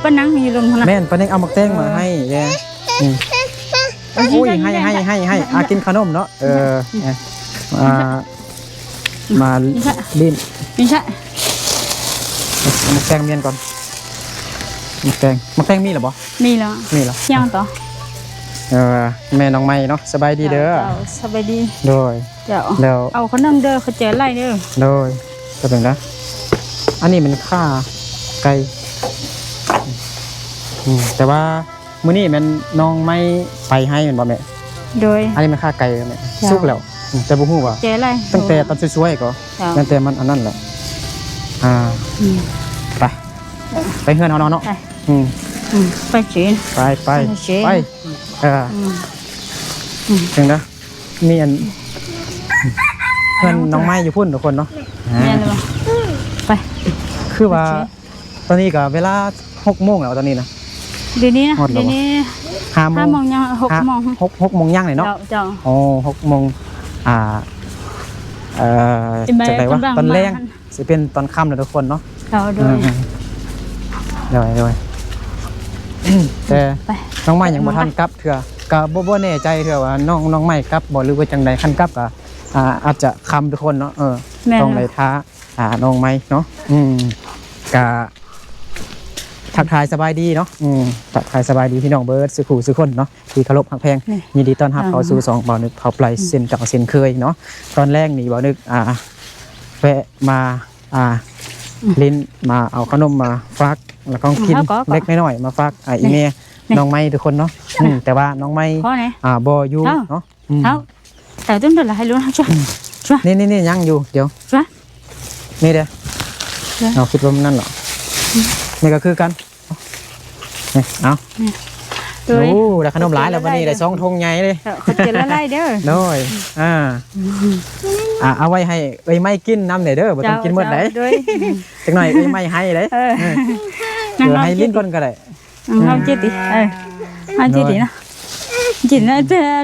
ป้านังอยู่ลงนะแม่นป้าเน่งเอาหมักแตงมาให้แกอุ้ยให้กินขนมเนาะมาลิ้นไม่ใช่หมักแตงเมียนก่อนหมักแตงมีหรอบ่มีแล้วยังต่อแม่น้องไม้เนาะสบายดีเด้อสบายดีโดยแล้วเอาขนมเด้อเขาเจอไรเด้อโดยก็เป็นนะอันนี้มันค่าไก่แต่ว่ามื้อนี้มันน้องไม่ไปให้มันบ่แม่โดยอันนี้มันค่าไก่แม่สุกแล้วแต่บ่ฮู้ว่าเจอไรตั้งแต่ตอนสวยๆก็ตั้งแต่มันอันนั้นแหละไปเฮือนเฮาเนาะไปจีนไปถึงนะมีอันเพื่อนน้องไม้อยู่พุ่นทุกคนเนาะไปคือว่าตอนนี้ก็เวลา6 โมงแล้วตอนนี้นะเดี๋ยวนี้5 โมงยัง6 โมงย่างเลยเนาะโอ้6 โมงจะได้ว่าตอนแรงจะเป็นตอนค่ำเลยทุกคนเนาะเดี๋ยวแต่น้องไม้ยังบ่ทันกลับเถื่อก็บ่แน่ใจเถื่อว่าน้องไม้กลับบ่หรือว่าจังใดคันกลับก็อาจจะคำทุกคนเนาะต้องได้ท้าน้องไม้เนาะก็ทักทายสบายดีเนาะทักทายสบายดีพี่น้องเบิร์ดสุขุสุขคนเนาะที่เคารพฮักแพงยินดีต้อนรับเข้าสู่2บ่าวนึกเผาปลายเส้นเก่าเส้นเคยเนาะตอนแรกนี่บ่าวนึกแวะมาลิ้นมาเอาขนมมาฝากแล้วก็กินเล็กน้อยมาฝากอีเมย์น้องไม้ทุกคนเนาะแต่ว่าน้องไม้บ่อยู่เนาะแต่ต้นเดือนละให้รู้นะจ้ะนี่ยังอยู่เดี๋ยวนี่เด้อเราคิดว่ามันนั่นหรอนี่ก็คือกันเอาโอ้ได้ขนมหลายแล้ววันนี้ได้2 ธงใหญ่เลยเขาจะละลายเด้อโดยเอาไว้ให้ไม่กินน้ำเด้อบ่ต้องกินหมดเลยจังหน่อยไม่ให้เลยเดี๋ยวให้ลิ้นก่อนก็ได้เอาจิตดิเอาจิตดินะจิตนะ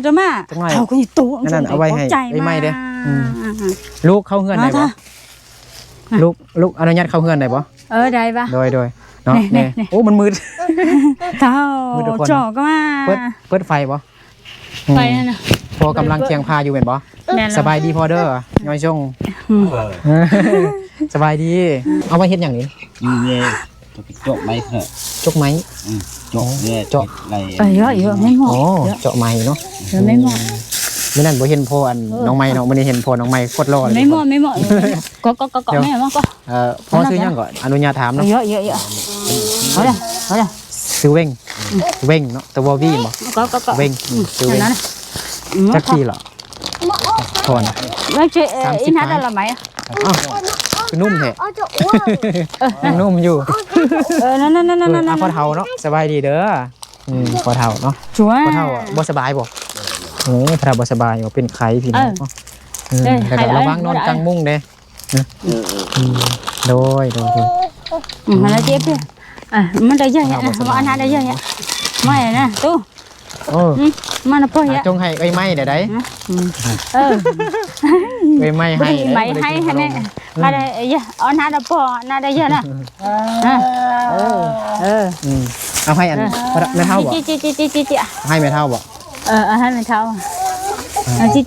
จะมาเขาก็อยู่ตู้นั่นเอาไว้ให้ไม่เด้อลูกเข้าเฮือนได้บ่ลูกอนุญาตเข้าเฮือนได้บ่ได้ปะโดยเนาะโอ้มันมืดเท่าจ่อก็มาเปิดไฟบ่ไฟนั่นน่ะพอกำลังเคียงพาอยู่เป็นบ่สบายดีพอเด้อย่อยชงสบายดีเอาไว้เฮ็ดอย่างนี้นี่จกไม้เถอะจกไม้จกอะไรเยอะไม่หมดเจาะไม้เนาะไม่หมดไม่นั่นบ่เห็นพออันน้องไม้เนาะมันเห็นพอน้องไม้โคตรรอเลยไม่หมดก็ไม่หมดก็พอซื้อยังก่อนอนุญาตถามเนาะเยอะเอาเลยซื้อเว้งเนาะตัววอวี่บ่ก็เว้งซื้อเว้งจักทีเหรอพอนะไม่ใช่อินทัดอะไรไหมคือนุ่มแท้ยังนุ่มอยู่นั่นพอเท่าเนาะสบายดีเด้อพอเท่าเนาะพอเท่าบ่สบายบ่พอเท่าบ่สบายบ่เป็นไข้พี่น้องแต่ก็ระวังนอนกลางมุ้งเด้โดยอะไรเจ็บดิมันได้เยอะนะว่าอันนั้นได้เยอะไม่นะตู้มันน่ะพ่อเยอะจงให้ไม้ได้ไม่ให้เนี่ยอะไรเยอะอันนั้นน่ะพ่อน่าได้เยอะนะเอาให้อันไม่เท่าบ่จีให้ไม่เท่าบ่ให้ไม่เท่าจี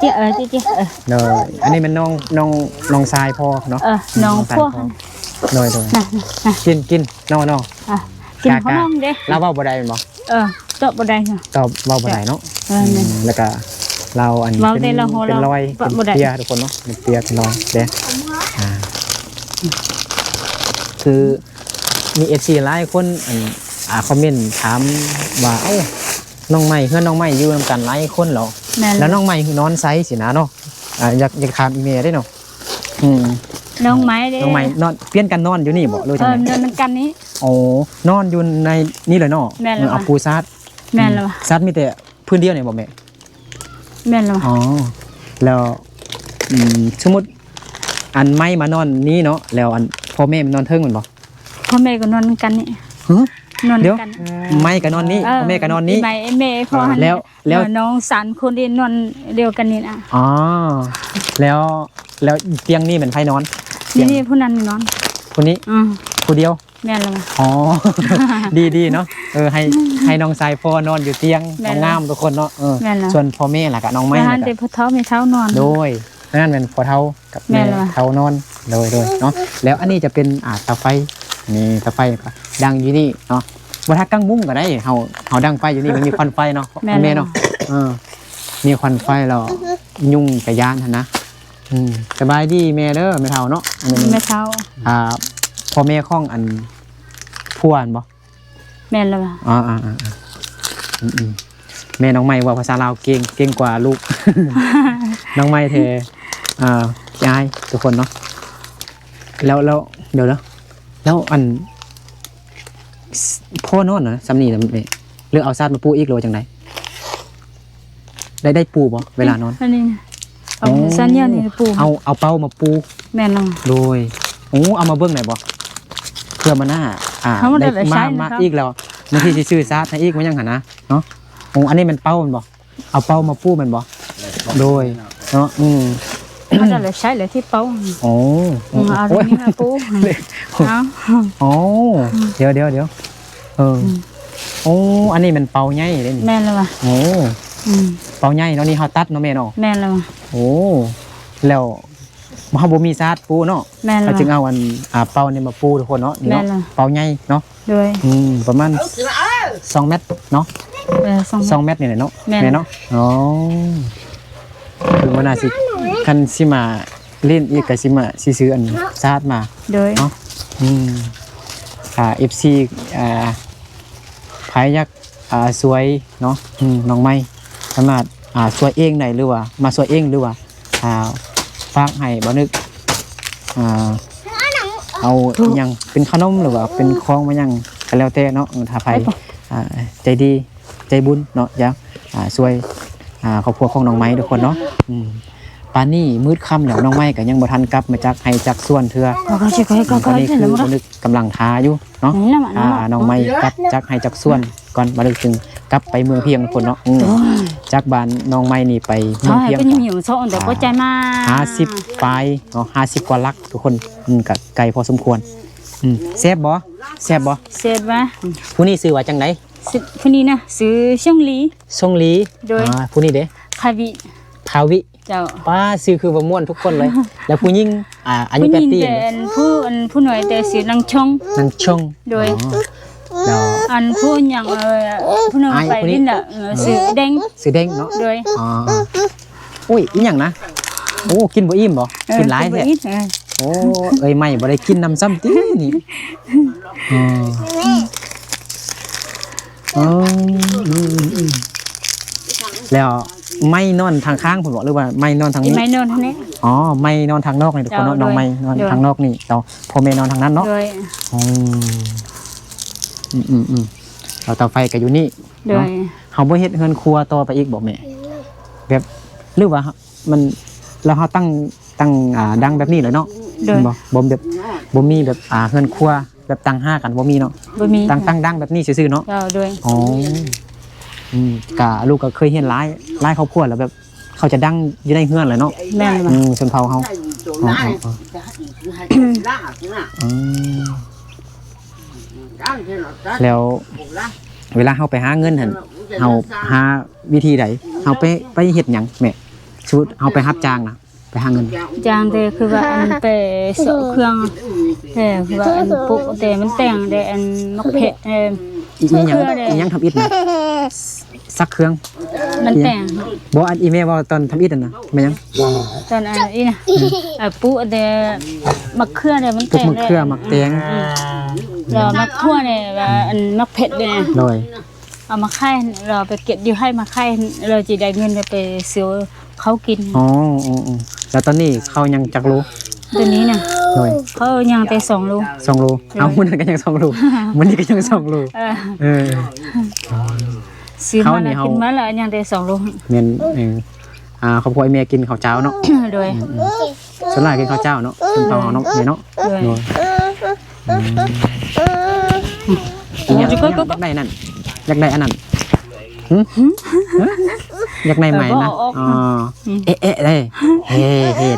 เนยอันนี้มันน้องทรายพ่อเนาะน้องพ่อโดยกินน้องกินข้าวน้องเด้เราเว้าบ่ได้บ่ตอบบ่ได้ตอบเว้าบ่ได้เนาะแล้วก็เราอันเป็นรอยเป็นเปียทุกคนเนาะเป็นเปียเป็นรอยเด้คือมีFCหลายคนคอมเมนต์ถามว่าน้องใหม่เพื่อนน้องใหม่อยู่นำกันหลายคนเหรอแล้วน้องใหม่นอนไซส์สินะเนาะอยากถามอีเมลได้เนาะน้องใหม่นอนเปลี่ยนกันนอนอยู่นี่บ่เลยจังได๋นอนกันนี้โอ้นอนอยู่ในนี่เลยเนาะเอาปูซัดแม่นแล้วซัดมีแต่พื้นเดียวนี่บ่แม่แม่นแล้วแล้วสมมุติอันไม้มานอนนี้เนาะแล้วอันพ่อแม่มันนอนเทิงมันบ่พ่อแม่ก็นอนกันนี่นอนกันไม้ก็นอนนี้พ่อแม่ก็นอนนี้แม่พ่อแล้วน้อง3 คนที่นอนเดียวกันนี่นะแล้วเตียงนี่เหมือนไผนอนนี่ผู้นั้นนอนคนนี้ผู้เดียว แม่นแล้ว อ๋อ ดีเนาะให้น้องชายพ่อนอนอยู่เตียงงามทุกคนเนาะส่วนพ่อแม่ล่ะกับน้องไม้ หันแต่พ่อเท้าแม่เท้านอน โดยนั่นเป็นพ่อเท้ากับแม่เท้านอนโดยเนาะแล้วอันนี้จะเป็นเตาไฟนี่เตาไฟดังอยู่นี่เนาะบ่ถ้ากั้งมุ้งก็ได้เฮาดังไฟอยู่นี่มันมีควันไฟเนาะแม่เนาะมีควันไฟแล้วยุ่งกับยานนะสบายดีแม่เด้อแม่เฒ่าเนาะอันนี้ แม่เท้า พ่อแม่ของอันพ่วนบ่ แม่นแล้ว แม่น้องใหม่ว่าภาษาลาวเก่งกว่าลูก น้องใหม่เทยายทุกคนเนาะแล้วเดี๋ยวแล้วอันพ่อนอนนะสำนีนะเลือกเอาซาดมาปูอีกหรือจังไดได้ปูบ่เวลานอนอันนี้เอาสัญญาณนี่ปูเอาเป้ามาปูแม่นแล้วโดยเอามาเบิ่งหน่อยบ่เพื่อมาหน้าได้มาอีกแล้วบางทีสิซื้อซาดให้อีกมันยังหั่นนะเนาะอันนี้มันเป้ามันบ่เอาเป้ามาปูมันบ่โดยเนาะเขาจะเลยใช้เลยที่เป้าเอาตรงนี้มาปูเดี๋ยวอันนี้มันเป่าใหญ่เลยนี่แม่นแล้วว่ะเป่าใหญ่เนาะนี่เฮาตัดเนาะแม่เนาะแม่นแล้วแล้วเฮาบ่มีซาดปูเนาะแม่นแล้วจึงเอาอันเป่านี่มาปูทุกคนเนาะนี่เนาะเป่าใหญ่เนาะด้วยประมาณ2 เมตรเนาะ2 เมตรนี่แหละเนาะแม่เนาะคือมันน่าสิคันสิมาเล่นอีกก็สิมาสิซื้ออันซาดมาเนาะFC พายยักสวยเนาะน้องไม้สามารถสวยเองไหนหรือว่ามาสวยเองหรือว่าฝากให้บ่นึกเอายังเป็นขนมหรือว่าเป็นของมายังก็แล้วแต่เนาะถ้าไผใจดีใจบุญเนาะอยากสวยครอบครัวของน้องไม้ทุกคนเนาะปานนี้มืดค่ำแล้วน้องไม้ก็ยังบ่ทันกลับมาจากให้จากส่วนเทื่อตอนนี้คือบ่นึกกำลังทาอยู่เนาะน้องไม้กลับจากให้จากส่วนก่อนบ่นึกถึงกลับไปเมืองเพียงทุกคนเนาะจากบ้านน้องไม้นี่ไปเมืองเพียงก็หิวโซนแต่ก็ใจมา50ปลายเนาะ50กว่าลักทุกคนก็ไกลพอสมควรแซ่บบ่แซ่บบ่ผู้นี้ชื่อว่าจังได๋ผู้นี้นะชื่อช่งลีโดยผู้นี้เด้ภาวิเจ้าป้าชื่อคือบ่ม่วนทุกคนเลยแล้วผู้หญิงอายุ8ปีเป็นผู้น้อยแต่ชื่อนางชงโดยอันผู้หยังผู้นึงไปนี่น่ะชื่อเด้งเนาะโดยอุ้ยอีหยังนะโอ้กินบ่อิ่มบ่กินหลายแท้โอ้ไม่บ่ได้กินน้ำซ้ำตินี่แล้วไม่นอนทางข้างผมบอกเลยว่าไม่นอนทางนี้ไม่นอนทางนี้ไม่นอนทางนอกนี่ทุกคนน้องไม่นอนทางนอกนี่เราพ่อแม่นอนทางนั้นเนาะเราเตาไฟก็อยู่นี่เนาะเขาบ่เฮ็ดเฮือนครัวต่อไปอีกบอกแม่แบบหรือว่ามันแล้วเขาตั้งดังแบบนี้เลยเนาะบ่แบบบ่มีแบบเฮือนครัวแบบตั้ง5กันบ่มีเนาะบ่มีตั้งดังแบบนี้ซื่อๆเนาะด้วยกะลูกก็เคยเห็นหลายครอบครัวแล้วแบบเขาจะดังอยู่ในเฮือนเลยเนาะแม่นชนเผ่าเฮาแล้วเวลาเฮาไปหาเงินหั่นเฮาหาวิธีใดเฮาไปเฮ็ดหยังแม่ชุดเฮาไปรับจ้างนะไปหาเงินจ้างแต่คือว่าอันไปเสาะเครื่องแต่คือว่าอันปุกแต่มันแต่งแต่อันมักเผ็ดอีหยังทำอิฐนะซักเครื่องมันแต่งบ่อันอีเมลว่าตอนทำอิฐน่ะแม่ยังตอนอีน่ะปุแต่มักเครื่องเนี่ยมันแต่งมักเครื่องมักแตงเรามักทั่วเนี่ยว่าอันมักเผ็ดเนี่ยเอามาค่ายเราไปเก็บอยู่ให้มาค่ายเราจะได้เงินไปซื้อเขากินแล้วตอนนี้เขายังจักรู้ตัวนี้น่ะเขายังแต่2 โลเอามื้อนั้นก็ยัง2 โลมื้อนี้ก็ยัง2 โลซื้อมาแล้วกินมาแล้วยังแต่2 โลแม่นครอบครัวแม่กินข้าวเจ้าเนาะโดยส่วนหลายกินข้าวเจ้าเนาะส่วนเฮาเนาะแม่เนาะอยากได้นั่นอยากได้อันนั้นอยากได้ใหม่นะได้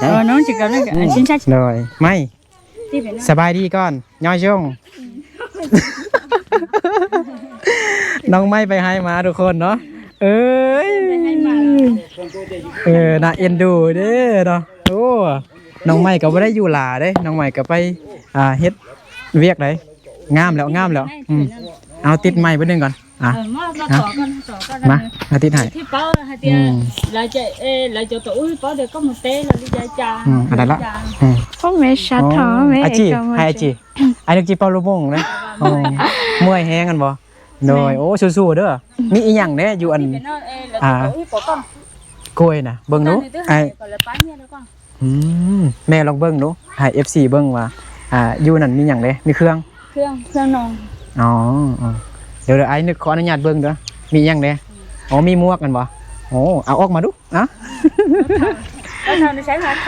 ได้น้องจิกันเลยชิ้นชัดเลยไม่สบายดีก่อนย่อยชง น้องไม่ไปให้มาทุกคนเนาะเอ้ยน่าเอ็นดูเด้อเนาะโอ้น้องไม่ก็บ่ได้อยู่หลาเด้น้องไม่ก็ไปเฮ็ดเวียกได้งามแล้วเอาติดไม้ไปนึงก่อนมาติดให้ที่เป้าให้เตี้ยเราจะตัวเป้าเดี๋ยวก็มาเต้เราจะจ่าอะไรละพ่อแม่ชัดท้อแม่อาจีให้อาจีไอ้นึกจีเป้าลูกวงนะเมื่อยแห้งกันบ่โดยโอ้สู้ๆเด้อมีอีหยังเด้อยู่อันกล้วยน่ะเบิ่งดูไอ้แม่ลองเบิ่งดูให้ FC เบิ่งว่าอยู่นั่นมีหยังเด้มีเครื่องนอนอ๋อเดี๋ยวไอ้นึกขออนุญาตเบิ่งเด้อมีหยังเด้อ๋อมีหมวกกันบ่โอ้เอาออกมาดูเราทำในใช้หาท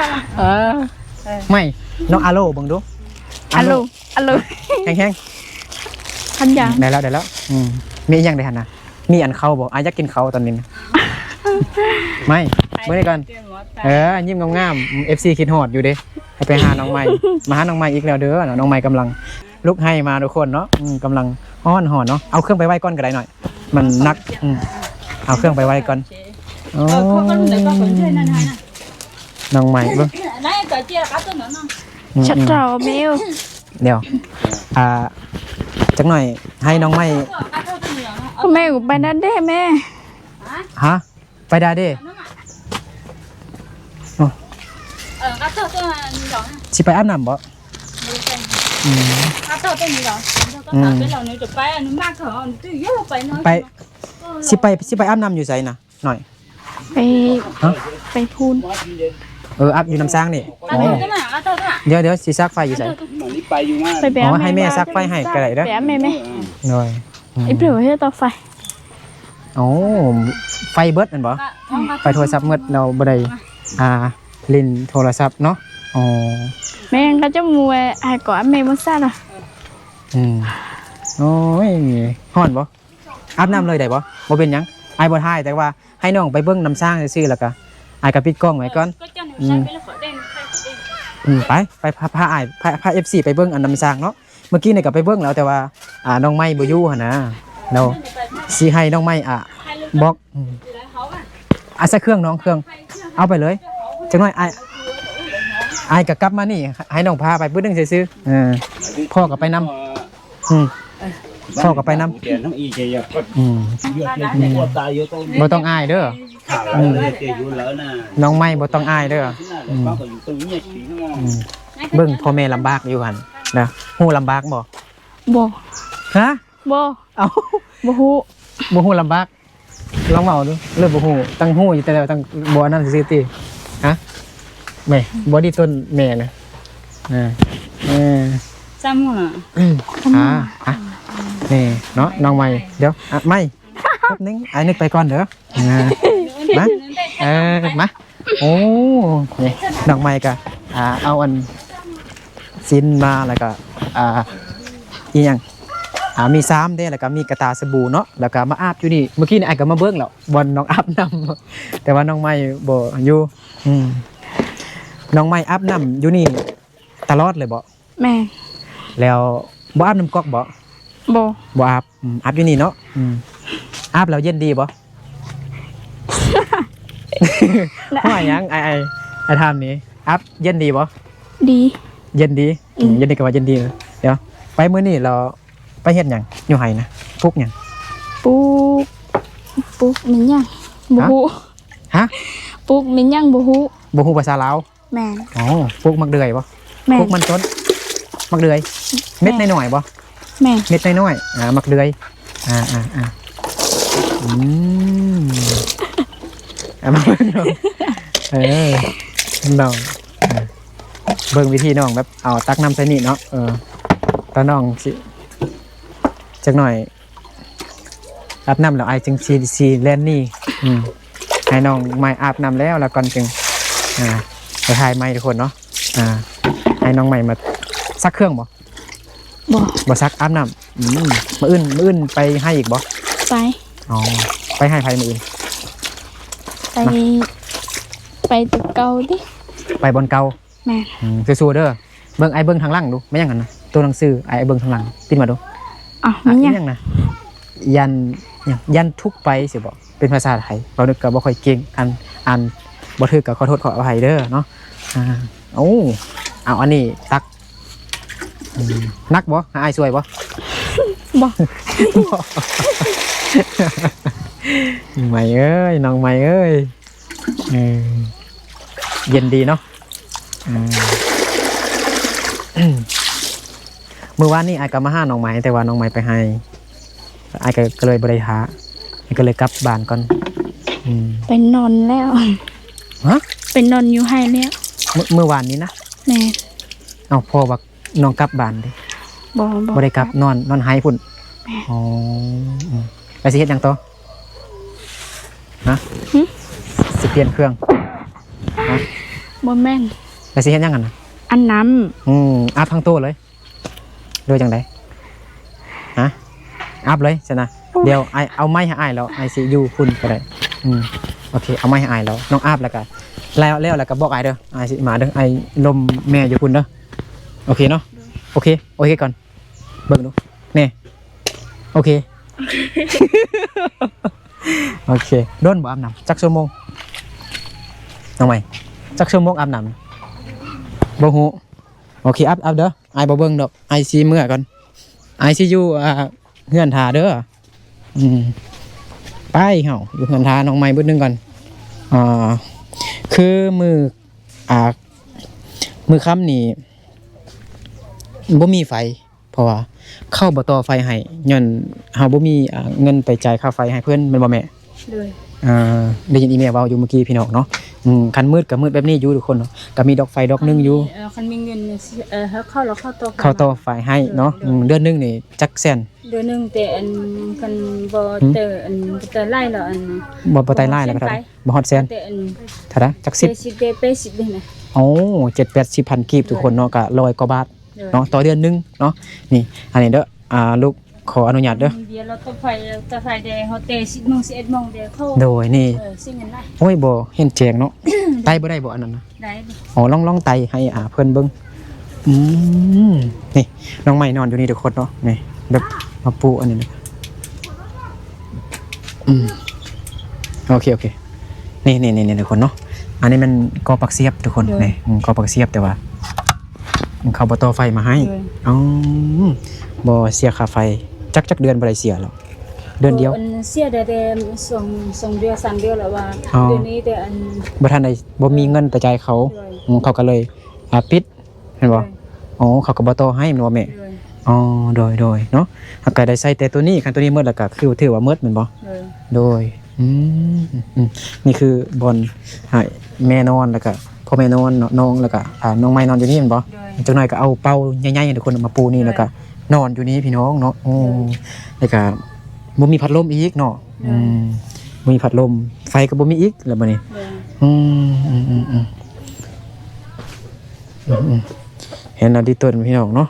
ำไม่น้องอาโลเบิ่งดูอาโลแห้งทันยังได้แล้วมีหยังได้หั่นน่ะมีอันเข้าบ่อยากกินเข้าตอนนี้ไม่เบิ่งนี่ก่อนยิ้มงามๆ FC คิดฮอดอยู่เด้ให้ไปหาน้องใหม่มาหาน้องใหม่อีกแล้วเด้อน้องใหม่กำลังลุกให้มาทุกคนเนาะกำลังฮ้อนหอนเนาะเอาเครื่องไปไว้ก่อนก็ได้หน่อยมันนักเอาเครื่องไปไว้ก่อนน้องใหม่เบิ่งชัดท้อแมวเดี๋ยวจักหน่อยให้น้องใหม่แม่กูไปนั่นได้แม่ฮะไปได้เด้สิไปอาบน้ำบ่ไปสิไปอาบน้ำอยู่ไสน่ะหน่อยไปพูนอาบอยู่น้ำสร้างนี่เดี๋ยวสิซักไฟอยู่ไสไปให้แม่ซักไฟให้ก็ได้เด้อไปแม่หน่อยไอ้เปลือกให้ต่อไฟไฟเบิดนั่นบ่ไฟโทรศัพท์หมดเราบ่ได้เล่นโทรศัพท์เนาะแม่ก็จะมัวก่อนแม่บ่ซ่าน่ะโอ้ยฮ้อนบ่อาบน้ำเลยได้บ่เป็นหยังไอ้บ่ทายแต่ว่าให้น้องไปเบิ่งน้ำสร้างซื่อๆแล้วก็ไอ้ก็ปิดกล้องไว้ก่อนไปพาไอ้พา FC ไปเบิ่งอันน้ำสร้างเนาะเมื่อกี้นี่ก็ไปเบิ่งแล้วแต่ว่าน้องไม้บ่อยู่หั่นนะเราสิให้น้องไม้บล็อกสักเครื่องน้องเครื่องเอาไปเลยจังหน่อยไอ้ก็กลับมานี่ให้น้องพาไปเบิ่งซื่อๆพ่อก็ไปนำพ่อก็ไปนำบ่ต้องอายเด้อน้องไม้บ่ต้องอายเด้อเบิ่งพ่อแม่ลำบากอยู่หั่นนะฮู้ลำบากบ่ฮะบ่เอาบ่ฮู้ลำบากลองเว้าดูเริ่มบ่ฮู้ตั้งฮู้อยู่แต่แล้วตั้งบ่นั่นซื่อๆติฮะแม่บ่ดีต้นแม่นะซ้ำหัวนี่เนาะน้องใหม่เดี๋ยวไม่แป๊บนึงไอ้นึกไปก่อนเด้อมาโอ้นี่น้องใหม่ก็เอาอันซินมาแล้วก็อีหยังมี3เด้แล้วก็มีกระตาสบู่เนาะแล้วก็มาอาบอยู่นี่เมื่อกี้นี่ไอ้ก็มาเบิ่งแล้วบอนน้องอาบน้ำแต่ว่าน้องใหม่บ่อยู่น้องใหม่อาบน้ำอยู่นี่ตลอดเลยบ่แม่แล้วบ่อาบน้ำก๊อกบ่อาบอยู่นี่เนาะอาบแล้วเย็นดีบ่ว่าหยังไอ้ทำนี้อาบเย็นดีบ่ดีเย็นดีก็ว่าเย็นดีเดี๋ยวไปมื้อนี้เราไปเฮ็ดหยังอยู่ไห้นะปลูกหยังปลูกมันหยังบ่ฮู้ฮะปลูกมันหยังบ่ฮู้ภาษาลาวแม่ปลูกมักเดือยบ่ปลูกมันต้นมักเดือยเม็ดน้อยๆบ่แม่เม็ดน้อยๆมักเดือยมาเบิ่งน้องเบิ่งวิธีน้องแบบเอาตักน้ำใส่นี่เนาะตอนน้องสิจักหน่อยอาบน้ำแล้วไอจึงซีแลนนี่ให้น้องไม้อาบน้ำแล้วก่อนจึงไปถ่ายไม้ทุกคนเนาะให้น้องไม้มาซักเครื่องบ่ซักอาบน้ำมื้ออื่นไปให้อีกบ่ไปให้ไผมื้ออื่นไปตึกเก่าดิไปบนเก่าแม่สู้ๆเด้อเบิ่งไอ้เบิ่งทางหลังดูไม่อย่างนั้นนะตัวหนังสือไอ้เบิ่งทางหลังติดมาดู อ๋อมันยัง ยังนะยันยันทุกไปสิบอกเป็นภาษาไทยเรานึกก็บ่ค่อยเก่งอันบ่ถือก็ขอโทษขออภัยเด้อเนาะโอ้เอาอันนี้ตักนักบ่หาอ้ายช่วยบ่ บ่ ใหม่เอ้ยน้องใหม่เอ้ยเย็นดีเนาะมื้อวานนี้อ้ายก็มาหาน้องใหม่แต่ว่าน้องใหม่ไปให้อ้ายก็เลยบ่ได้หาก็เลยกลับบ้านก่อนไปนอนแล้ว ฮะ ไปนอนอยู่ให้แล้ว เมื่อวานนี้นะ แม่ เอาพ่อว่าน้องกลับบ้านดิ บ่ บ่ได้กลับนอนไห้พุ่นอ๋อไปสิเฮ็ดหยังต่อฮะสิเปลี่ยนเครื่องฮะ บ่แม่น ไปสิเฮ็ดหยังกันน่ะ อันน้ อาบทั้งโต๊ะเลยด้วยจังไดฮะอาบเลยใช่นะเดี๋ยวไอเอาไม้ให้อ้ายแล้วไอสิอยู่พุ่นก็ได้โอเคเอาไม้ให้อ้ายแล้วน้องอาบแล้วก็แล้วก็บอกอ้ายเด้ออ้ายสิมาเด้อไอลมแม่อยู่พุ่นเด้อโอเคเนาะโอเคก่อนเบิ่งดูนี่โอเค โอเคโดนบ่อาบน้ำจักชั่วโมงน้องใหม่จักชั่วโมงอาบน้ำบ่ฮู้โอเคอัพเด้อไอบ่เบิ่งดอกไอซีเมื่อก่อนไอซีอยู่เฮือนทาเด้อไปเฮาอยู่เฮือนทาน้องใหม่เบิดนึงก่อนคือมือค่ำนี่บ่มีไฟเพราะว่าเข้าบ่ต่อไฟให้ย้อนเฮาบ่มีเงินไปจ่ายค่าไฟให้เพิ่นแม่นบ่แม่เลยได้ยินอีเมลเว้าอยู่เมื่อกี้พี่น้องเนาะคันมืดก็มืดแบบนี้อยู่ทุกคนเนาะก็มีดอกไฟดอกนึงอยู่คันมีเงินเข้าต่อไฟให้เนาะเดือนนึงนี่จักแสนเดือนนึงแต่อันคันบ่แต่ไล่แล้วอันบ่ไต่ไล่แล้วก็เท่าบ่ฮอดแสนแต่อันเท่าใดจัก1080นะโอ้ 7-80 พันกีบทุกคนเนาะก็100กว่าบาทเนาะต่อเดือนนึงเนาะนี่อันนี้เด้อลูกขออนุญาตเด้อเดี๋ยวเราต้องไฟแดงเฮาเตะ10:00 น 11:00 นเดี๋ยวเข้าโดยนี่สิเงินได้โอ้ยบ่เห็นแจงเนาะไต่บ่ได้บ่อันนั้นนะได้อ๋อลองไต่ให้เพิ่นเบิ่งนี่น้องใหม่นอนอยู่นี่ทุกคนเนาะนี่แบบมาปูอันนี้นะโอเคนี่ทุกคนเนาะอันนี้มันกอปักเสียบทุกคนนี่กอปักเสียบแต่ว่าเขาบ่ต่อไฟมาให้บ่เสียค่าไฟจักเดือนบ่ได้เสียหรอกเดือนเดียวเสียได้2เดือน3เดือนแล้วว่าเดือนนี้แต่อันบ่ทันได้บ่มีเงินไปจ่ายเขาเขาก็เลยปิดเห็นบ่อ๋อเขาก็บ่ต่อให้แม่นบ่แม่อ๋อโดยเนาะถ้าก็ได้ใช้แต่ตัวนี้คันตัวนี้หมดแล้วก็คือถือว่าหมดแม่นบ่โดยนี่คือบอนให้แม่นอนแล้วก็พ่อแม่นอนน้องแล้วก็น้องไม้นอนอยู่นี่แม่นบ่จังหน่อยก็เอาเป้าใหญ่ๆทุกคนมาปูนี่แล้วก็นอนอยู่นี่พี่น้องเนาะแล้วก็บ่มีพัดลมอีกเนาะบ่มีพัดลมไฟก็บ่มีอีกแล้วบัดนี้เห็นแล้วดีต้นพี่น้องเนาะ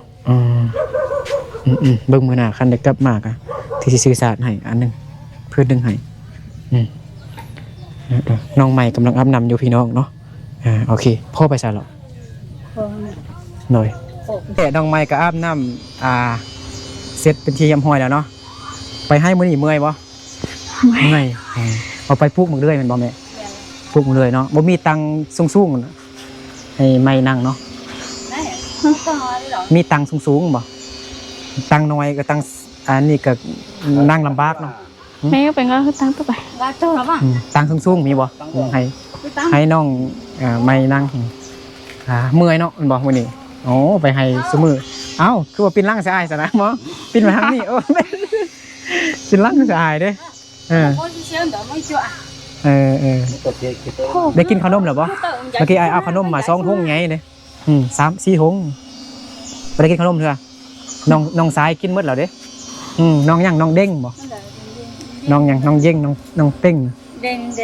เบิ่งมื้อหน้าคันได้กลับมาก็ที่สิสื่อสารให้อันนึงเพื่อดึงให้น้องใหม่กำลังอาบน้ำอยู่พี่น้องเนาะโอเคพ่อไปซะแล้วหน่อยแต่น้องใหม่ก็อาบน้ำเสร็จเป็นที่ยำห้อยแล้วเนาะไปให้มื้อนี้เมื่อยบ่เมื่อยเอาไปปลูกมึงเรื่อยแม่นบ่แม่ปลูกมึงเรื่อยเนาะบ่มีตังสูงๆให้ไม่นั่งเนาะมีตังสูงๆบ่ตังน้อยก็ตังอันนี้ก็นั่งลำบากเนาะแม่ก็เป็นก็คือตั้งไปตังสูงๆมีบ่ให้น้องไม่นั่งเมื่อยเนาะมันบอกมื้อนี้โอ้ไปให้ซุมื้อเอ้าคือว่าปินล่างสะอายซะนะหมอปินมาทางนี้ปินล่างสะอายเด้ได้กินขนมหรือบ่เมื่อกี้เอาขนมมา2ถุงไงเด้3-4ถุงบ่ได้กินขนมเถอะน้องสายกินหมดแล้วเด้น้องหยังน้องเด้งบ่น้องหยังน้องเย่งน้องเต้ง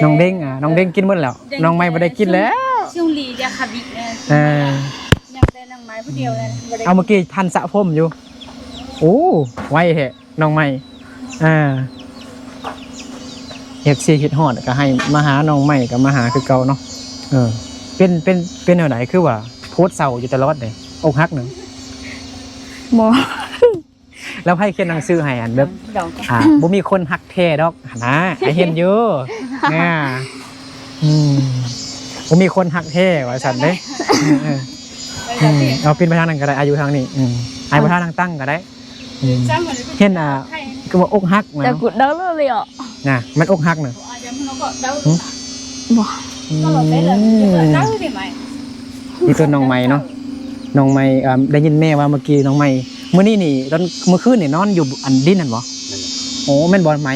น้องเด้งน้องเด้งกินหมดแล้วน้องไม่บ่ได้กินแล้วช่วงลีเดียวค่ะบิ๊กยังได้น้องไม้ผู้เดียวเลยเอาเมื่อกี้ทันสะพรมอยู่โอ้ไวแท้น้องใหม่FC คิดฮอดก็ให้มาหาน้องใหม่ก็มาหาคือเก่าเนาะเป็นแนวไหนคือว่าโพสต์เศร้าอยู่ตลอดเลยอกหักนึงบ่ แล้วให้เขียนหนังสือให้อันแบบบ่มีคนฮักแท้ดอกนะให้เห็นอยู่เนี่ยบ่มีคนฮักแท้ว่าซั่นเด้เอาปินไปทางนั้นก็ได้อายุทางนี้อายไปทางตั้งก็ได้เห็นก็ว่าอกหักมั้ย แต่กูเดาเลยอ่ะ น่ะมันอกหักน่ะบ่นี่ตัวน้องใหม่เนาะน้องใหม่ได้ยินแม่ว่าเมื่อกี้น้องใหม่มื้อนี้นี่ตอนเมื่อคืนนี่นอนอยู่อันดินนั่นบ่โอ้แม่นบ่ไหม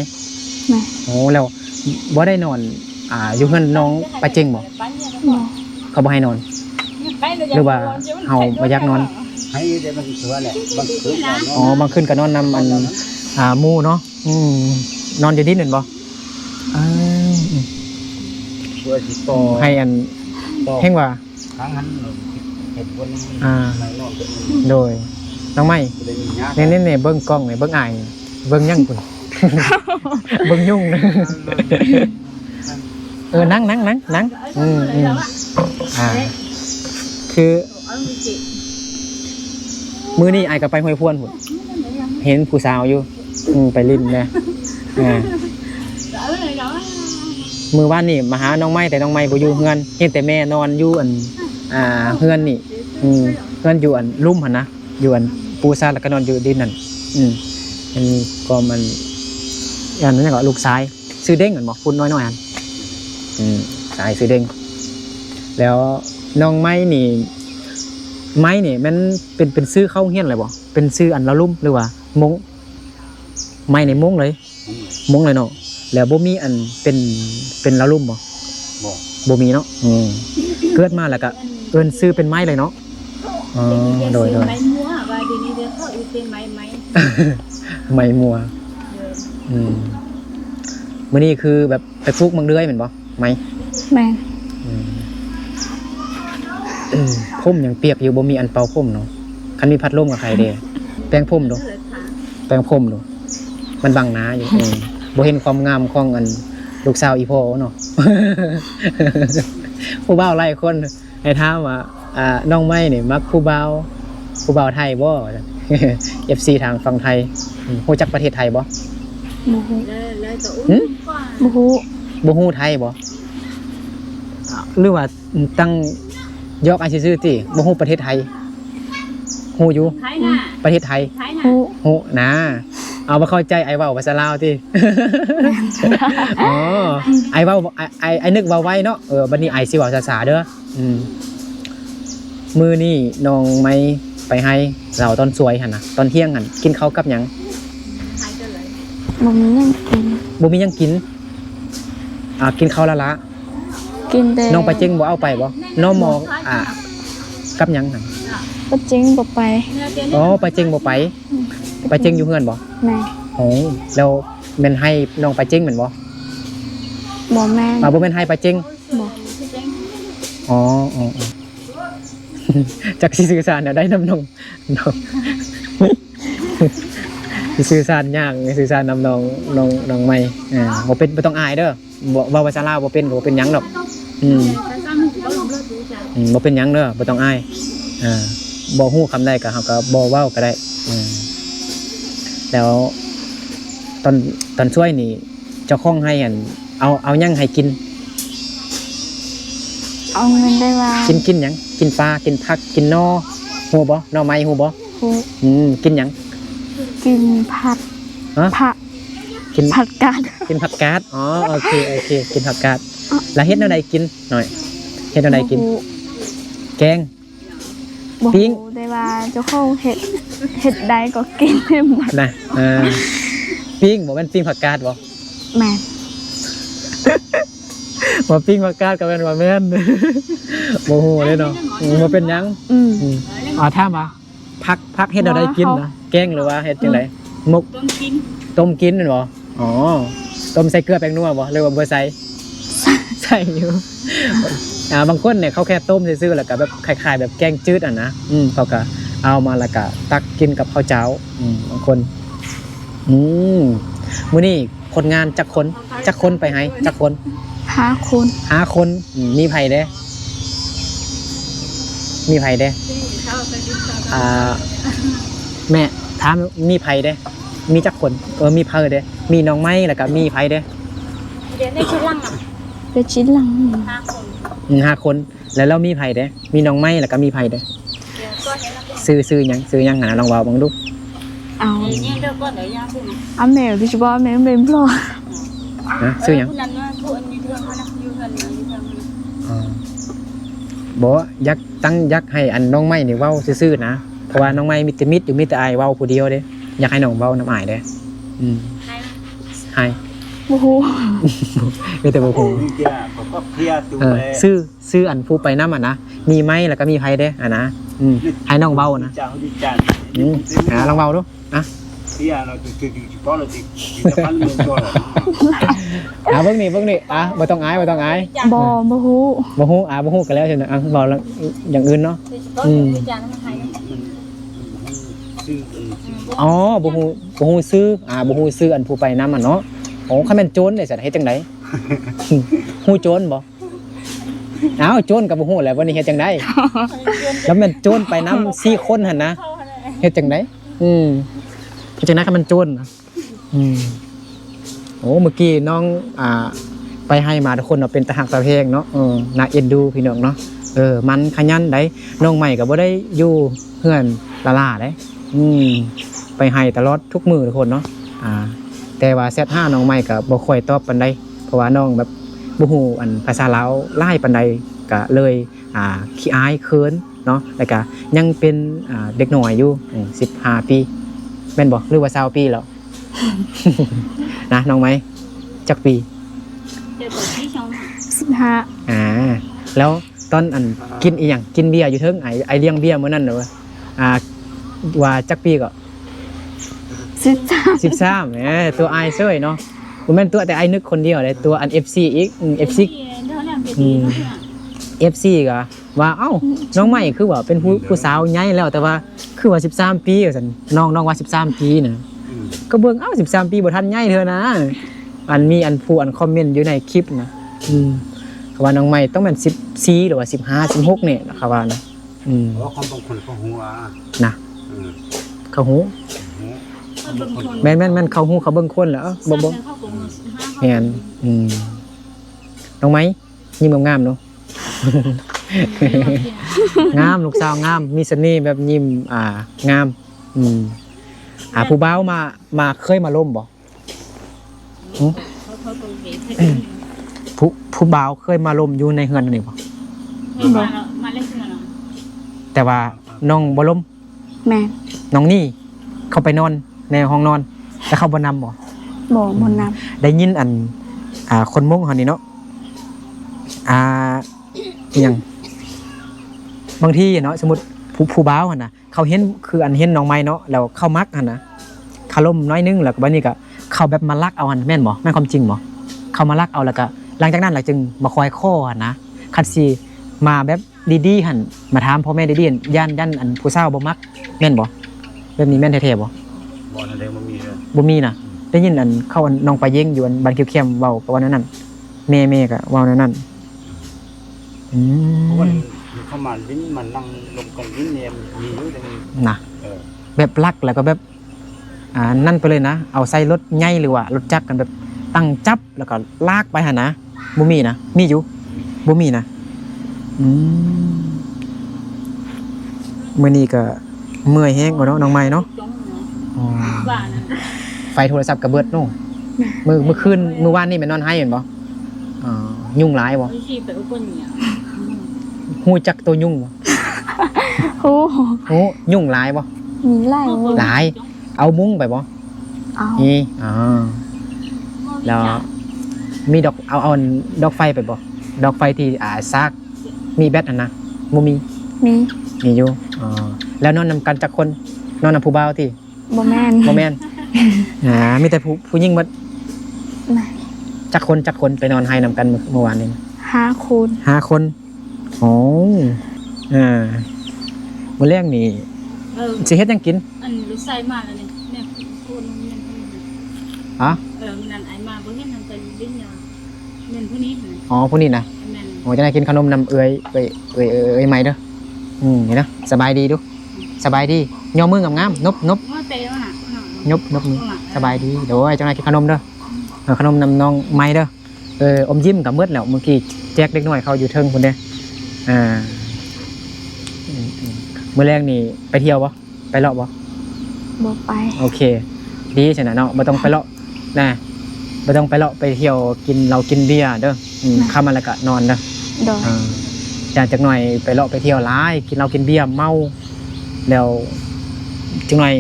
ไม่โอ้แล้วบ่ได้นอนอยู่เฮือนน้องปาเจงบ่เขาบ่ให้นอนหรือว่าเฮาบ่อยากนอนให้ได้บางตัวแหละบางคืนอ๋อบางคืนก็นอนนำอันหมู่เนาะนอนอยู่ดินนั่นบ่ตัวสิโตให้อันแห่งว่าครั้งนั้นเฮ็ดบนไม่นอนโดยน้องใหม่นี่เบิ่งกล้องนี่เบิ่งอ้ายเบิ่งยังพุ่นเบิ่งยุ่งนั่งคือมื้อนี้อ้ายก็ไปห้วยพวนพุ่นเห็นผู้สาวอยู่ไปลิ้นแน่มื้อวานนี่มาหาน้องไม้แต่น้องไม้บ่อยู่เฮือนเห็นแต่แม่นอนอยู่อันเฮือนนี่เฮือนอยู่อันลุ่มหั่นนะอยู่อันปูซาแล้วก็นอนอยู่ดินนั่นอันก็มันอันนั้นก็ลูกชายชื่อเด้งเหมือนบ่พุ่นน้อยๆอันชายชื่อเด้งแล้วน้องไม้นี่มันเป็นชื่อเข้าเฮียนอะไรบ่เป็นชื่ออันละลุ่มหรือว่ามงไม้ในมงเลยมงเลยเนาะแล้วบ่มีอันเป็นละลุ่มบ่มีเนาะเกิดมาแล้วก็เอิ้นชื่อเป็นไม้เลยเนาะโดยไม้มัวว่าเดี๋ยวนี้เขาเป็นไม้ไม้มัวมื้อนี้คือแบบไปฟุกมังเดือยเหมือนบ่ไม้แม่ผมยังเปียกอยู่บ่มีอันเป่าผมเนาะคันมีพัดลมกับใครเด้แปรงผมดูมันบังหน้าอยู่บ่เห็นความงามของอันลูกสาวอีพ่อเนาะผู้บ่าวหลายคนให้ถามว่าน้องไม้นี่มักผู้บ่าวไทยบ่ FC ทางฝั่งไทยฮู้จักประเทศไทยบ่บ่ฮู้ไทยบ่หรือว่าตั้งยอกอาชีซื่อติบ่ฮู้ประเทศไทยฮู้อยู่ประเทศไทยฮู้นะเอาบ่เข้าใจไอ้เว้าภาษาลาวติอ๋อไอ้เว้าไอ้นึกเว้าไว้เนาะบัดนี้ไอ้สิเว้าช้าๆเด้อมื้อนี้น้องไม่ไปให้เราตอนสวยหั่นน่ะตอนเที่ยงหั่นกินข้าวกับหยังบ่มีหยังกินกินข้าวละกินแต่น้องไปเจงบ่เอาไปบ่น้องมองกับหยังหั่นไปเจงบ่ไปไปเจงบ่ไปเจงอยู่เฮือนบ่แม่โอ้แล้วแม่นให้น้องไปเจงแม่นบ่แม่นบ่แม่นให้ไปเจงบ่อ๋อจักสิสื่อสารได้นำน้องสิสื่อสารยากสื่อสารนำน้องใหม่บ่ต้องอายเด้อบ่ภาษาลาวบ่เป็นหยังดอกบ่เป็นหยังเด้อบ่ต้องอายบ่ฮู้คำใดก็เฮาก็บ่เว้าก็ได้แล้วตอนช่วยนี่เจ้าของให้เอาหยังให้กินเอาเงินได้ว่ากินหยังกินปลากินผักกินนอฮู้บ่นอไม้ฮู้บ่กินหยังกินผักกินผักกาดกินผักกาดโอเคกินผักกาดแล้วเฮ็ดแนวใดกินหน่อยเฮ็ดแนวใดกินแกงปิ้งได้ว่าเจ้าของเฮ็ดใดก็กินได้หมดนะปิ้งบ่แม่นปิ้งผักกาดบ่แม่นบ่ปิ้งผักกาดก็แม่นว่าแม่นบ่ฮู้เลยเนาะบ่เป็นหยังถามว่าผักเฮ็ดแนวใดกินนะแกงหรือว่าเฮ็ดจังได๋มุกต้มกินแม่นบ่ต้มใส่เกลือแป้งนัวบ่หรือว่าบ่ใส่อยู่บางคนเนี่ยเขาแค่ต้มซื่อๆแล้วก็แบบคล้ายๆแบบแกงจืดนะเขาก็เอามาแล้วก็ตักกินกับข้าวเจ้าบางคนมื้อนี้คนงานจักคนไปให้จักคน5 คนมีไผเด้แม่ ถามมีไผเด้มีจักคนมีเพอเด้มีน้องไม้แล้วก็มีไผเด้ เดี๋ยวได้ชิ้นลังอ่ะ ไปชิ้นหลัง 5 คน 5 คนแล้วเรามีไผเด้มีน้องไม้แล้วก็มีไผเด้ เดี๋ยวก็เห็นแล้ว ซื้อหยังหาลองเว้าเบิ่งดู เอา เนี่ยเดี๋ยวก็เดี๋ยวยามขึ้น เอาแมวดิฉันบอกแมวเป็นพลอ นะซื้อหยัง ผู้นั้นว่าผู้อันนี้เทื่องเขานะอยู่เพิ่นอยู่เทื่องเขานะ บ่อยากให้อันน้องไม้นี่เว้าซื่อๆนะเพราะว่าน้องไม้มีแต่มิตรอยู่มีแต่อายเว้าผู้เดียวเด้อยากให้น้องเว้านำอายเด้ให้ บ่ฮู้ มีแต่บ่ฮู้ นี่เจ้าก็เคลียร์ตัวเลย ซื้ออันผู้ไปนำอ่ะนะมีไม้แล้วก็มีไผเด้อ่ะนะให้น้องเว้านะ เจ้าดิจัน ลองเว้าดูอ่ะ เคลียร์เราคือก็เราจะพันเมืองก่อน เบิ่งนี่บ่ต้องอาย บ่ฮู้ บ่ฮู้บ่ฮู้กันแล้วใช่มั้ยเว้าอย่างอื่นเนาะ โดยเฉพาะอยู่จานมันให้ ชื่อ อ๋อบ่ฮู้ซื้อบ่ฮู้ซื้ออันผู้ไปนำอ่ะเนาะโอ้คันแม่นโจรได้สิเฮ็ดจังได๋ฮู้โจรบ่อ้าวโจรก็บ่ฮู้แหละว่านี่เฮ็ดจังได๋แล้วแม่นโจรไปนำ4คนหั่นนะเฮ็ดจังได๋เฮ็ดจังได๋คันแม่นโจรโอ้เมื่อกี้น้องไปให้มาทุกคนเนาะเป็นตาหักตาแพงเนาะน่าเอ็นดูพี่น้องเนาะมันขยันได้น้องใหม่ก็บ่ได้อยู่เฮือนล่าๆได้ไปให้ตลอดทุกมื้อทุกคนเนาะแต่ว่าแซด5น้องใหม่ก็บ่ค่อยตอบปานใดเพราะว่าน้องแบบบ่ฮู้อันภาษาลาวหลายปานใดก็เลยขี้อายเขินเนาะแล้วก็ยังเป็นเด็กน้อยอยู่15 ปีแม่นบ่หรือว่า20 ปีแล้ว นะน้องไหมจักปี เดี๋ยวเปิดที่ช่อง 15 แล้วตอนอันกินอีหยังกินเบียร์อยู่เทิงไอเลี้ยงเบียร์มื้อนั้นเด้อว่าจักปีก็ 13แหมตัวไอเซ้ยเนาะบ่แม่นตัวแต่ไอนึกคนเดียวเลยตัวอัน FC อีก FC เท่านั้นเป็นดีเนาะ FC ก็ว่าเอ้าน้องใหม่คือว่าเป็นผู้สาวใหญ่แล้วแต่ว่าคือว่า13 ปีว่าซั่นน้องว่า13 ปีน่ะก็เบิ่งเอ้า13 ปีบ่ทันใหญ่เด้อนะอันมีอันผู้อันคอมเมนต์อยู่ในคลิปนะเขาว่าน้องใหม่ต้องแม่น14หรือว่า15 16นี่เขาว่านะเพราะคนบางคนเขาหัว นะเขาฮู้แม่นเขาฮู้เขาเบิ่งคนแล้วบ่แม่นน้องไหมยิ้มงามๆเนาะ งามลูกสาวงามมีเสน่ห์แบบยิ้มงามผู้บ่าวมาเคยมาล่มบ่ผู้บ่าวเคยมาล่มอยู่ในเฮือนนี่บ่มาเล่นกันเนาะ แต่ว่าน้องบ่ล่ม แม่ น้องนี่เข้าไปนอนในห้องนอนแต่เขาบ่นำบ่ บ่นำได้ยินอันคนมงเฮานี่เนาะอหยังบางทีเนาะสมมุติผู้บ่าวหั่นน่ะเขาเห็นคืออันเห็นน้องไม้เนาะแล้วเขามักหั่นน่ะคารมน้อยนึงแล้วก็บัดนี้ก็เขาแบบมาลักเอาหั่นแม่นบ่แม่นความจริงบ่เขามาลักเอาแล้วก็หลังจากนั้นล่ะจึงมาคอยข้อหั่นนะคันสิมาแบบดีๆหั่นมาถามพ่อแม่ดีๆย่านอันผู้สาวบ่มักแม่นบ่แบบนี้แม่นแท้ๆบ่ บ่นั่นเองมันมีเลย บ่มีนะได้ยินอันเข้าอันน้องไปเย่งอยู่อันบ้านเขียวๆเว้าก็ว่านั้นแม่ๆก็เว้านั้นเพราะว่าเขามาลิ้นมันนั่งลงกันลิ้นเนี่ยมีอยู่แต่นะแบบรักแล้วก็แบบนั่นไปเลยนะเอาใส่รถใหญ่หรือว่ารถจักรกันแบบตั้งจับแล้วก็ลากไปหั่นนะบ่มีนะมีอยู่บ่มีนะมื้อนี้ก็เมื่อยแฮงบ่เนาะน้องใหม่เนาะบ้านนะ ไฟโทรศัพท์ก็เบิดเนาะเมื่อคืนเมื่อวานนี่แม่นอนให้เห็นบ่ยุ่งหลายบ่ ไม่ใช่ไปอุปนิเนี่ย ฮู้จักตัวยุ่งบ่ ฮู้ ยุ่งหลายบ่ มีหลาย หลายเอามุ้งไปบ่ เอา นี่แล้วมีดอกเอาดอกไฟไปบ่ดอกไฟที่ซากมีแบตนะบ่มีอยู่แล้วนอนนำกันจักคนนอนนำผู้บ่าวที่ บ่แม่น มีแต่ผู้หญิงหมดจักคนไปนอนให้นำกันเมื่อวานนี้5 คน 5 คนโอ้มื้อแรกนี่สิเฮ็ดหยังกินอันรู้ใส่มาแล้วเนี่ยคนเงินนั่นไอ้มาบ่เห็นนั่นเป็นดิ้นยาเงินผู้นี้ผู้นี้นะจะได้กินขนมนำเอื้อยใหม่เด้อนี่นะสบายดีดู สบายดีย่อมืองามๆนบ ว่าเตะแล้วน่ะ นบสบายดีเดี๋ยวไอ้จังได๋กินขนมเด้อขนมนำน้องไม้เด้ออมยิ้มกับมืดแล้วเมื่อกี้แจกเด็กน้อยเขาอยู่เทิงพุ่นเด้มื้อแรกนี่ไปเที่ยวบ่ไปเลาะบ่ บ่ไป โอเคดีฉะนั้นเนาะบ่ต้องไปเลาะนะบ่ต้องไปเลาะไปเที่ยวกินเหล้ากินเบียร์เด้อค่ำมาแล้วก็นอนเด้อ โดย จากหน่อยไปเลาะไปเที่ยวร้ายกินเหล้ากินเบียร์เมาแล้วจังหน่อย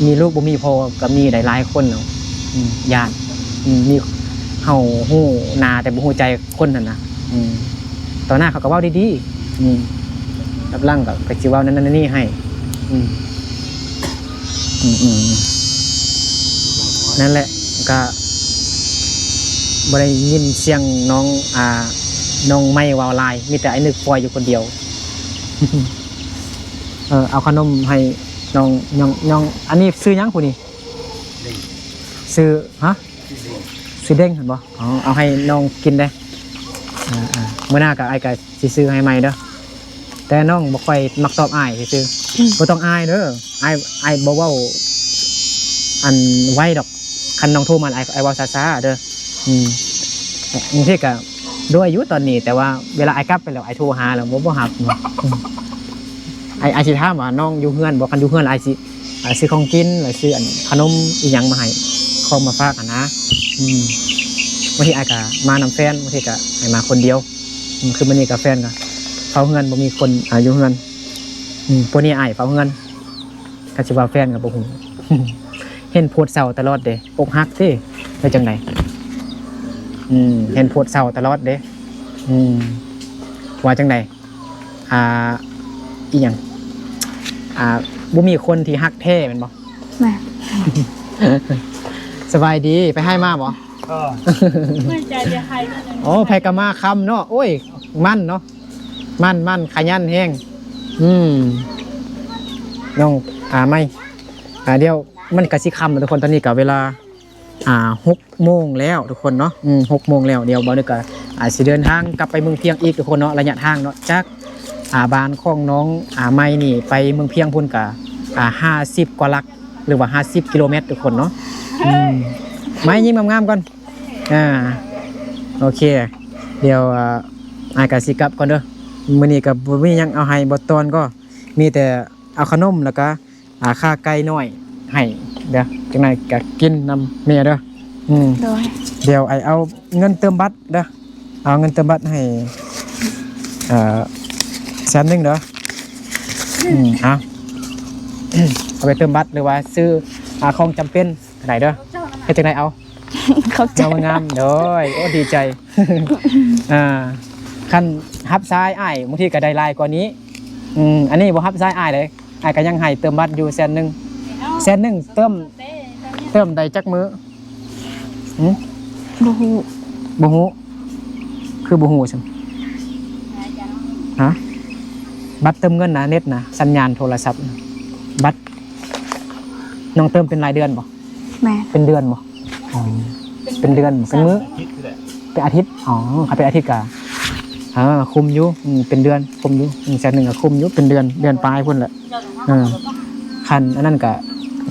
มีลูกบ่มีพอก็มีหลายๆคนเนาะญาติมีเฮาฮู้หน้าแต่บ่ฮู้ใจคนนั่นน่ะตอนหน้าเขาก็เว้าดีๆรับร่างก็สิเว้านั่นนี่ให้นั่นแหละก็บ่ได้ยินเสียงน้องไม่วาวลายมีแต่ไอ้นึกปล่อยอยู่คนเดียว เอาขนมให้น้องอันนี้ซื้อยังผู้นี่ซื้อฮะซื้อเด้งเห็นบ่เอาให้น้องกินได้เมื่อหน้ากับไอ้ก็สิซื้อให้ใหม่เด้อแต่น้องบ่ค่อยมักตอบอ้ายซื่อบ่ต้องอายเด้ออ้ายบ่เว้าอันไว้ดอกคันน้องโทรมาอ้ายเว้าช้าๆเด้อบางทีก็ด้วยอายุตอนนี้แต่ว่าเวลาไอ้กลับไปแล้วไอ้โทรหาแล้วบ่หับไอ้สิถามว่าน้องอยู่เฮือนบ่คันอยู่เฮือนไอ้สิซื้อของกินหรือซื้ออันขนมอีหยังมาให้ของมาฝากนะบางทีไอ้ก็มานำแฟนบางทีก็ไอ้มาคนเดียวคือมื้อนี้กับแฟนก็เฝ้าเฮือนบ่มีคนอยู่เฮือนพวกนี้ไอ้เฝ้าเฮือนก็สิว่าแฟนก็บ่ฮู้ เห็นโพสต์เศร้าตลอดเด้อกหักติได้จังได๋เห็นโพสต์เศร้าตลอดเด้ว่าจังได๋อีหยังบ่มีคนที่ฮักแท้แม่นบ่ แม่ สบายดีไปให้มาบ่ ก็ ไม่ใจจะใครก็จะ โอ้ไผก็มาคำเนาะโอ้ยมั่นเนาะมั่นขยันแฮงน้องไม่เดี๋ยวมันก็สิค่ำทุกคนตอนนี้ก็เวลา6 โมงแล้วทุกคนเนาะ6 โมงแล้วเดี๋ยวบ่ได้ก็สิเดินทางกลับไปเมืองเพียงอีกทุกคนเนาะระยะทางเนาะจากบ้านของน้องไม่นี่ไปเมืองเพียงพุ่นก็50 กว่าลักหรือว่า50 กิโลเมตรทุกคนเนาะไม่ยิ้มงามๆก่อนโอเคเดี๋ยวอายก็สิกลับก่อนเด้อมื้อนี้ก็บ่มีหยังเอาให้บ่ตอนก็มีแต่เอาขนมแล้วก็ค่าไก่น้อยให้เด้อจังได๋ก็กินนำแม่เด้อโดย เดี๋ยวไอ้เอาเงินเติมบัตรเด้อเอาเงินเติมบัตรให้100,000เด้อเอาไปเติมบัตรหรือว่าซื้อของจำเป็นไหนเด้อให้จังได๋เอา เข้าใจ งามๆเด้อโอ้ดีใจ คันฮับซ้ายอ้ายบางทีก็ได้หลายกว่านี้อันนี้บ่ฮับซ้ายอ้ายเลยอ้ายก็ยังให้เติมบัตรอยู่100,000เติมได้จักมื้อ บ่ฮู้ บ่ฮู้คือบ่ฮู้ซั่นฮะบัตรเติมเงินนะเน็ตนะสัญญาณโทรศัพท์บัตรน้องเติมเป็นรายเดือนบ่ แม่ เป็นเดือนบ่เป็นเดือนเป็นมื้อ คิดคือแหละ เป็นอาทิตย์ครับเป็นอาทิตย์กะคุมอยู่เป็นเดือนคุมอยู่100,000ก็คุมอยู่เป็นเดือนปลายพุ่นแหละคันอันนั้นก็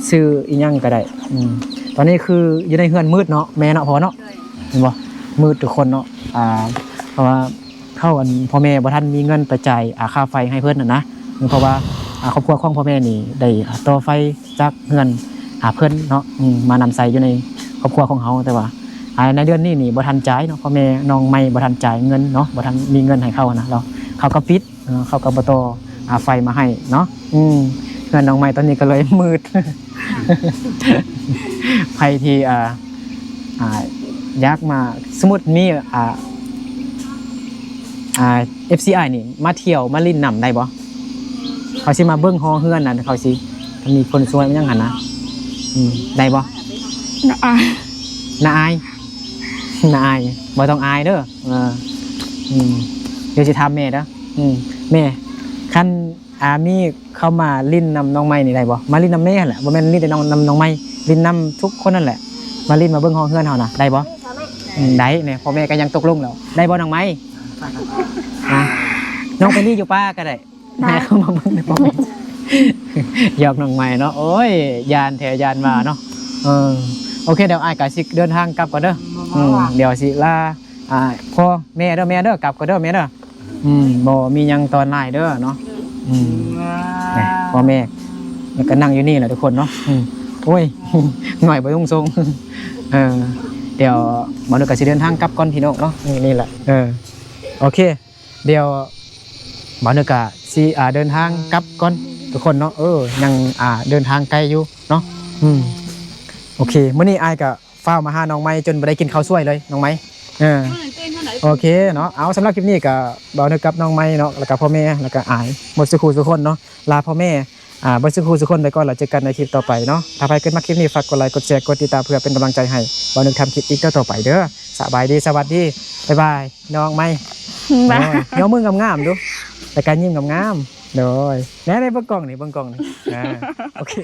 ซื้ออีหยังก็ได้ตอนนี้คืออยู่ในเฮือนมืดเนาะแม่เนาะพอเนาะเห็นบ่มืดทุกคนเนาะเพราะว่าเข้ากันพ่อแม่บ่ทันมีเงินไปจ่ายค่าไฟให้เพิ่นน่ะนะเพราะว่าครอบครัวของพ่อแม่นี่ได้ต่อไฟจากเฮือนเพิ่นเนาะมานำใส่อยู่ในครอบครัวของเฮาแต่ว่าในเดือนนี้นี่บ่ทันจ่ายเนาะพ่อแม่น้องใหม่บ่ทันจ่ายเงินเนาะบ่ทันมีเงินให้เขานะเขาก็ปิดเขาก็บ่ต่อไฟมาให้เนาะเงินน้องใหม่ตอนนี้ก็เลยมืด ใครที่อยากมาสมมุติมีFCI นี่มาเที่ยวมาลิ้นน้ำได้บ่เขาสิมาเบิ่งฮอเฮือนน่ะเขาสิมีคนสวยมันยังหั่นนะได้บ่ น่าอาย น่าอายบ่ต้องอายเด้อเดี๋ยวสิถามแม่เด้อแม่คันมีเข้ามาลิ้นนำน้องไม้นี่ได้บ่มาลิ้นนำแม่แหละบ่แม่นลิ้นแต่น้องไม้ลิ้นนำทุกคนนั่นแหละมาลิ้นมาเบิ่งฮอเฮือนเฮาน่ะได้บ่ได้เนี่ยพ่อแม่ก็ยังตกลงแล้วได้บ่น้องไม้น้องไปนี่อยู่ป้าก็ได้แม่เข้ามาเบิ่งได้บ่ หยอกน้องใหม่เนาะโอ้ยยานแถยานมาเนาะโอเคเดี๋ยวอ้ายก็สิเดินทางกลับก่อนเด้อเดี๋ยวสิลาพ่อแม่เด้อกลับก่อนเด้อแม่เด้อบ่มีหยังตอนหลายเด้อเนาะนี่พ่อแม่แล้วก็นั่งอยู่นี่แหละทุกคนเนาะโอ้ยหน่อยบ่ต้องทรงเดี๋ยวบ่นึกก็สิเดินทางกลับก่อนพี่น้องเนาะนี่แหละโอเคเดี๋ยวบ่นึกก็สิเดินทางกลับก่อนทุกคนเนาะยังเดินทางไกลอยู่เนาะโอเคมื้อนี้อ้ายก็ฟ้าวมาหาน้องไม้จนบ่ได้กินข้าวสวยเลยน้องไม้โอเคเนาะเอาสำหรับคลิปนี้ก็บ่นึกกับน้องไม้เนาะแล้วก็พ่อแม่แล้วก็อ้ายหมดสุขุทุกคนเนาะลาพ่อแม่บ่สุขุทุกคนไปก่อนแล้วเจอกันในคลิปต่อไปเนาะถ้าใครเกิดมาคลิปนี้ฝากกดไลค์กดแชร์กดติดตามเพื่อเป็นกำลังใจให้บ่นึกทำคลิปอีกต่อไปเด้อสบายดีสวัสดีบ๊ายบายน้องไม้ยกมืองามๆดูแต่การยิ้มงามๆโดยแน่ในเบิ่งกล้องนี่โอเค